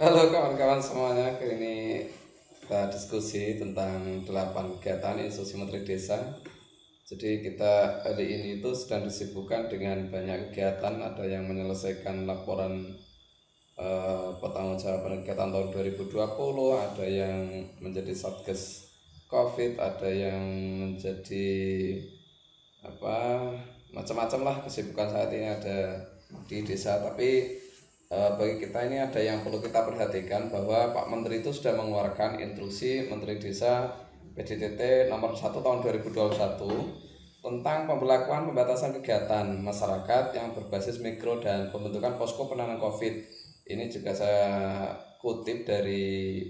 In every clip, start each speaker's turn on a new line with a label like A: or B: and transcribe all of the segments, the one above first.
A: Halo kawan-kawan semuanya, kali ini kita diskusi tentang 8 kegiatan instruksi Menteri Desa. Jadi kita hari ini itu sedang disibukkan dengan banyak kegiatan, ada yang menyelesaikan laporan pertanggungjawaban kegiatan tahun 2020, ada yang menjadi Satgas Covid, ada yang menjadi apa macam-macam lah kesibukan saat ini ada di desa. Tapi bagi kita ini ada yang perlu kita perhatikan bahwa Pak Menteri itu sudah mengeluarkan instruksi Menteri Desa PDTT nomor 1 tahun 2021 tentang pemberlakuan pembatasan kegiatan masyarakat yang berbasis mikro dan pembentukan posko penanganan Covid. Ini juga saya kutip dari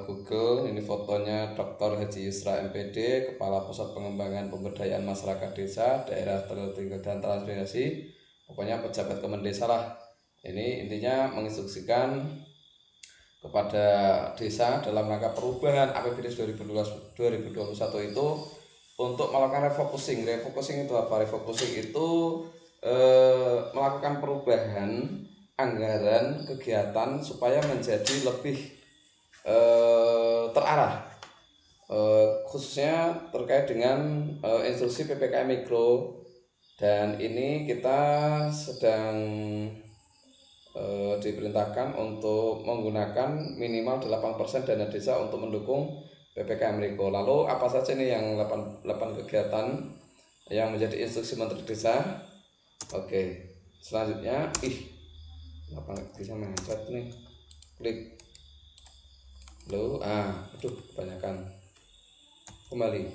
A: Google. Ini fotonya Dr. Haji Yusra MPD, Kepala Pusat Pengembangan Pemberdayaan Masyarakat Desa, Daerah Tertinggal dan Transmigrasi. Pokoknya pejabat Kemendesa lah. Ini intinya menginstruksikan kepada desa dalam rangka perubahan APBD 2021 itu untuk melakukan refocusing. Refocusing itu apa? Refocusing itu melakukan perubahan anggaran kegiatan supaya menjadi lebih terarah, khususnya terkait dengan instruksi PPKM Mikro. Dan ini kita sedang diperintahkan untuk menggunakan minimal 8% dana desa untuk mendukung PPKM Mikro. Lalu apa saja nih yang 8 kegiatan yang menjadi instruksi Menteri Desa? Oke, selanjutnya apa bisa mencet nih, klik lo, aduh kebanyakan, kembali.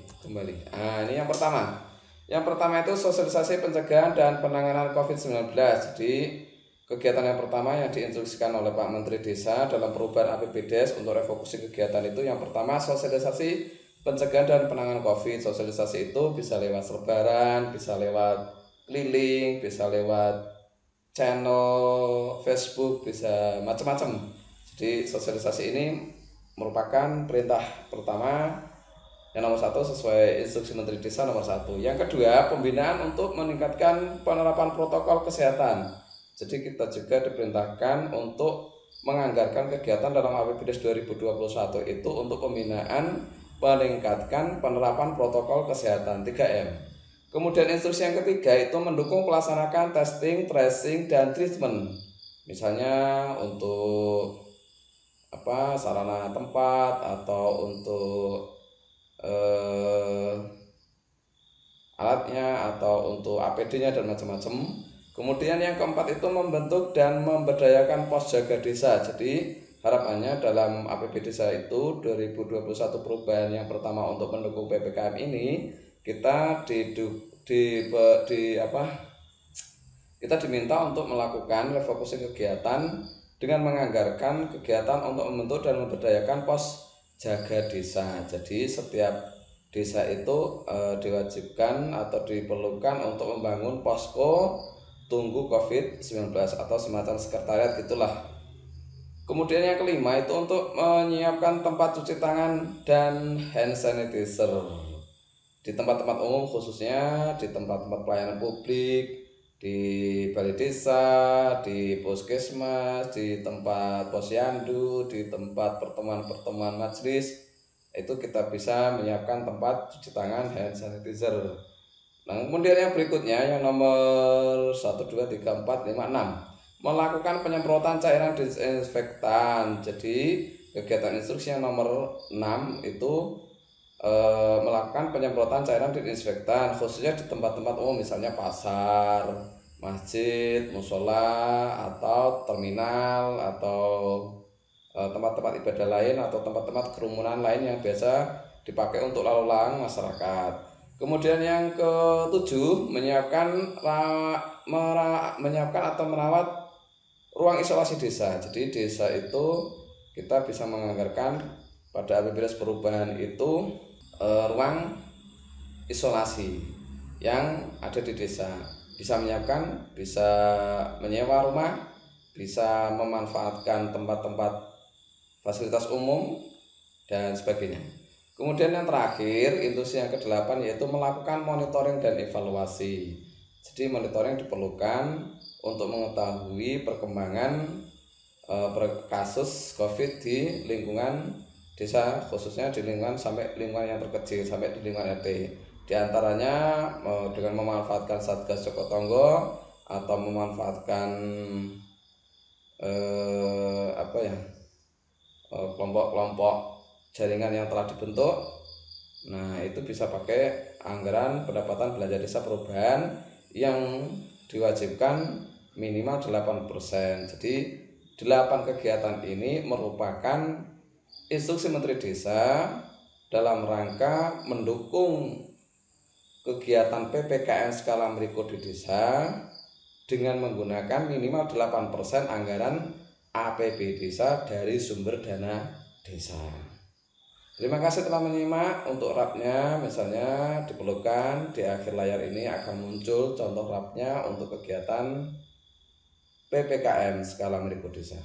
A: Ini yang pertama itu sosialisasi pencegahan dan penanganan COVID-19. Jadi kegiatan yang pertama yang diinstruksikan oleh Pak Menteri Desa dalam perubahan APBDes untuk refocusing kegiatan itu yang pertama sosialisasi pencegahan dan penanganan COVID. Sosialisasi itu bisa lewat selebaran, bisa lewat keliling, bisa lewat channel Facebook, bisa macam-macam. Jadi sosialisasi ini merupakan perintah pertama yang nomor 1 sesuai instruksi Menteri Desa nomor 1. Yang kedua, pembinaan untuk meningkatkan penerapan protokol kesehatan. Jadi kita juga diperintahkan untuk menganggarkan kegiatan dalam APBD 2021 itu untuk pembinaan meningkatkan penerapan protokol kesehatan 3M. Kemudian instruksi yang ketiga itu mendukung pelaksanaan testing, tracing, dan treatment. Misalnya untuk sarana tempat atau untuk alatnya atau untuk APD-nya dan macam-macam. Kemudian yang keempat itu membentuk dan memberdayakan pos jaga desa. Jadi harapannya dalam APBD desa itu 2021 perubahan yang pertama untuk mendukung PPKM ini kita kita diminta untuk melakukan refocusing kegiatan dengan menganggarkan kegiatan untuk membentuk dan memberdayakan pos jaga desa. Jadi setiap desa itu diwajibkan atau diperlukan untuk membangun posko tunggu COVID-19 atau semacam sekretariat gitulah. Kemudian yang kelima itu untuk menyiapkan tempat cuci tangan dan hand sanitizer di tempat-tempat umum, khususnya di tempat-tempat pelayanan publik, di balai desa, di puskesmas, di tempat posyandu, di tempat pertemuan-pertemuan majelis. Itu kita bisa menyiapkan tempat cuci tangan hand sanitizer. Nah, kemudian yang berikutnya yang nomor 1, 2, 3, 4, 5, 6 melakukan penyemprotan cairan disinfektan. Jadi kegiatan instruksi yang nomor 6 itu melakukan penyemprotan cairan disinfektan khususnya di tempat-tempat umum, misalnya pasar, masjid, musola, atau terminal, atau tempat-tempat ibadah lain atau tempat-tempat kerumunan lain yang biasa dipakai untuk lalu lalang masyarakat. Kemudian yang ketujuh menyiapkan atau merawat ruang isolasi desa. Jadi desa itu kita bisa menganggarkan pada APBD perubahan itu ruang isolasi yang ada di desa, bisa menyiapkan, bisa menyewa rumah, bisa memanfaatkan tempat-tempat fasilitas umum dan sebagainya. Kemudian yang terakhir, instruksi yang ke-8 yaitu melakukan monitoring dan evaluasi. Jadi monitoring diperlukan untuk mengetahui perkembangan kasus COVID di lingkungan desa, khususnya di lingkungan sampai lingkungan yang terkecil sampai di lingkungan RT. Di antaranya dengan memanfaatkan Satgas Joko Tonggo atau memanfaatkan kelompok-kelompok jaringan yang telah dibentuk. Nah, itu bisa pakai anggaran pendapatan belanja desa perubahan yang diwajibkan minimal 8%. Jadi 8 kegiatan ini merupakan instruksi Menteri Desa dalam rangka mendukung kegiatan PPKM skala mikro di desa dengan menggunakan minimal 8% anggaran APB desa dari sumber dana desa. Terima kasih telah menyimak. Untuk rapnya misalnya diperlukan di akhir layar ini akan muncul contoh rapnya untuk kegiatan PPKM skala mikro desa.